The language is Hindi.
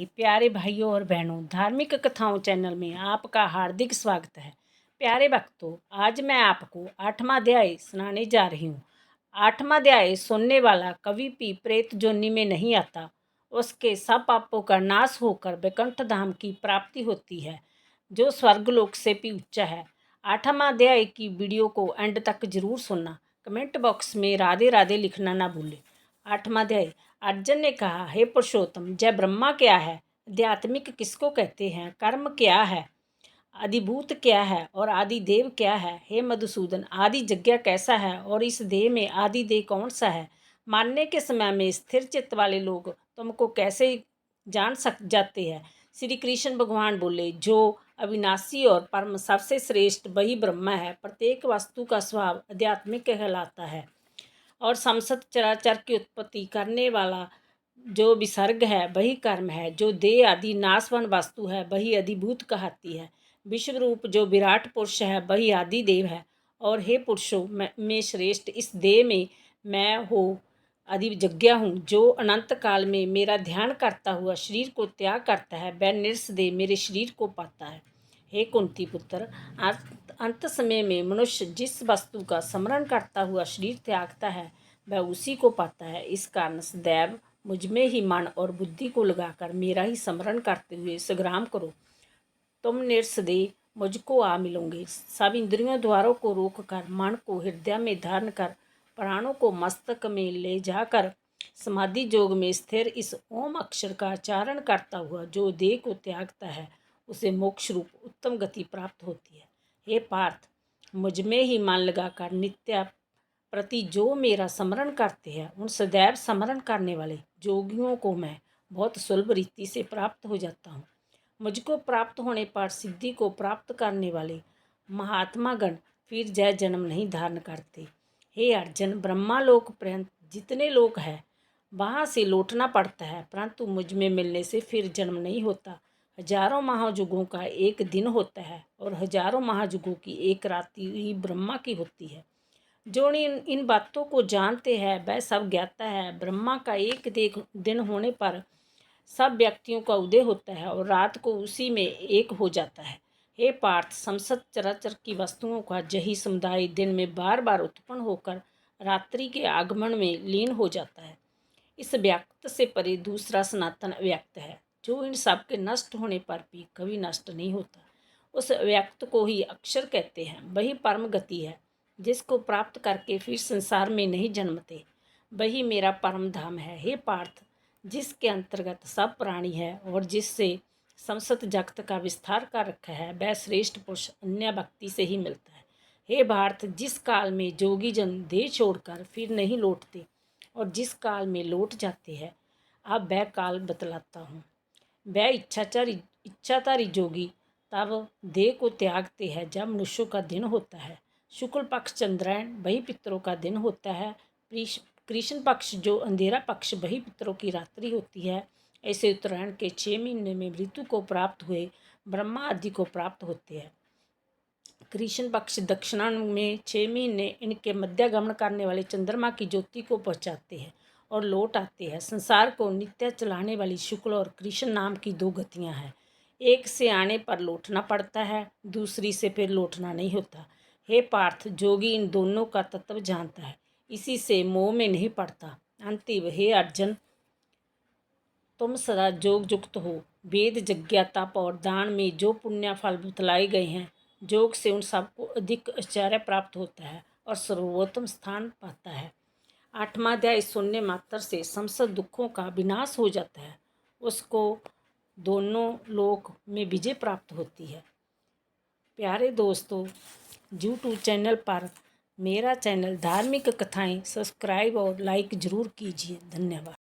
प्यारे भाइयों और बहनों, धार्मिक कथाओं चैनल में आपका हार्दिक स्वागत है। प्यारे भक्तों, आज मैं आपको 8वां अध्याय सुनाने जा रही हूँ। 8वां अध्याय सुनने वाला कभी भी प्रेत जोनी में नहीं आता। उसके सब पापों का नाश होकर वैकुंठ धाम की प्राप्ति होती है, जो स्वर्गलोक से भी ऊंचा है। 8वां अध्याय की वीडियो को एंड तक जरूर सुनना। कमेंट बॉक्स में राधे राधे लिखना ना भूलें। 8वां अध्याय। अर्जुन ने कहा, हे पुरुषोत्तम, जय ब्रह्मा क्या है, आध्यात्मिक किसको कहते हैं, कर्म क्या है, अधिभूत क्या है और आदि देव क्या है। हे मधुसूदन, आदि यज्ञ कैसा है और इस देह में आदि देव कौन सा है। मारने के समय में स्थिर चित्त वाले लोग तुमको कैसे जान जाते हैं। श्री कृष्ण भगवान बोले, जो अविनाशी और परम सबसे श्रेष्ठ वही ब्रह्मा है। प्रत्येक वस्तु का स्वभाव आध्यात्मिक कहलाता है और समस्त चराचर की उत्पत्ति करने वाला जो विसर्ग है वही कर्म है। जो देह आदि नाशवान वस्तु है वही अधिभूत कहती है। विश्व रूप जो विराट पुरुष है वही आदि देव है। और हे पुरुषों में श्रेष्ठ, इस देह में मैं हो अधियज्ञ हूँ, जो अनंत काल में मेरा ध्यान करता हुआ शरीर को त्याग करता है, वह निस्संदेह मेरे शरीर को पाता है। हे कुंती पुत्र, अंत समय में मनुष्य जिस वस्तु का स्मरण करता हुआ शरीर त्यागता है वह उसी को पाता है। इस कारण सदैव मुझ में ही मन और बुद्धि को लगाकर मेरा ही स्मरण करते हुए संग्राम करो। तुम निस्संदेह मुझको आ मिलोगे। सब इंद्रियों द्वारों को रोककर, मन को हृदय में धारण कर, प्राणों को मस्तक में ले जाकर समाधि योग में स्थिर इस ओम अक्षर का उच्चारण करता हुआ जो देह को त्यागता है, उसे मोक्ष रूप उत्तम गति प्राप्त होती है। हे पार्थ, मुझ में ही मन लगाकर नित्य प्रति जो मेरा स्मरण करते हैं, उन सदैव स्मरण करने वाले जोगियों को मैं बहुत सुलभ रीति से प्राप्त हो जाता हूँ। मुझको प्राप्त होने पर सिद्धि को प्राप्त करने वाले महात्मा गण फिर जय जन्म नहीं धारण करते। हे अर्जुन, ब्रह्मालोक पर्यंत जितने लोग हैं वहाँ से लौटना पड़ता है, परंतु मुझ में मिलने से फिर जन्म नहीं होता। हजारों महायुगों का एक दिन होता है और हजारों महायुगों की एक रात्रि ही ब्रह्मा की होती है। जो इन बातों को जानते हैं वह सब ज्ञाता है। ब्रह्मा का एक दिन होने पर सब व्यक्तियों का उदय होता है और रात को उसी में एक हो जाता है। हे पार्थ, समस्त चराचर की वस्तुओं का यही समुदाय दिन में बार बार उत्पन्न होकर रात्रि के आगमन में लीन हो जाता है। इस व्यक्त से परे दूसरा सनातन व्यक्त है, जो इन सब के नष्ट होने पर भी कभी नष्ट नहीं होता। उस व्यक्त को ही अक्षर कहते हैं। वही परम गति है, जिसको प्राप्त करके फिर संसार में नहीं जन्मते। वही मेरा परम धाम है। हे पार्थ, जिसके अंतर्गत सब प्राणी है और जिससे समस्त जगत का विस्तार कर रखा है, वह श्रेष्ठ पुरुष अन्य भक्ति से ही मिलता है। हे भारत, जिस काल में जोगी जन देह छोड़कर फिर नहीं लौटते और जिस काल में लौट जाते हैं, अब वह काल बतलाता हूँ। वह इच्छाधारी जोगी तब देह को त्यागते हैं जब मनुष्यों का दिन होता है। शुक्ल पक्ष चंद्रायण वही पितरों का दिन होता है। कृष्ण पक्ष जो अंधेरा पक्ष वही पितरों की रात्रि होती है। ऐसे उत्तरायण के 6 महीने में ऋतु को प्राप्त हुए ब्रह्मा आदि को प्राप्त होते हैं। कृष्ण पक्ष दक्षिणायन में 6 महीने इनके मध्यागमन करने वाले चंद्रमा की ज्योति को पहुँचाते हैं और लौट आते हैं। संसार को नित्य चलाने वाली शुक्ल और कृष्ण नाम की 2 गतियाँ हैं। एक से आने पर लौटना पड़ता है, दूसरी से फिर लौटना नहीं होता। हे पार्थ, जोगी इन दोनों का तत्व जानता है, इसी से मोह में नहीं पड़ता। अंतिम, हे अर्जुन, तुम सदा योग युक्त हो। वेद यज्ञ तप और दान में जो पुण्य फल बतलाए गए हैं, योग से उन सबको अधिक आश्चर्य प्राप्त होता है और सर्वोत्तम स्थान पाता है। 8वां अध्याय सुनने मात्र से समस्त दुखों का विनाश हो जाता है। उसको दोनों लोक में विजय प्राप्त होती है। प्यारे दोस्तों, यूट्यूब चैनल पर मेरा चैनल धार्मिक कथाएं सब्सक्राइब और लाइक ज़रूर कीजिए। धन्यवाद।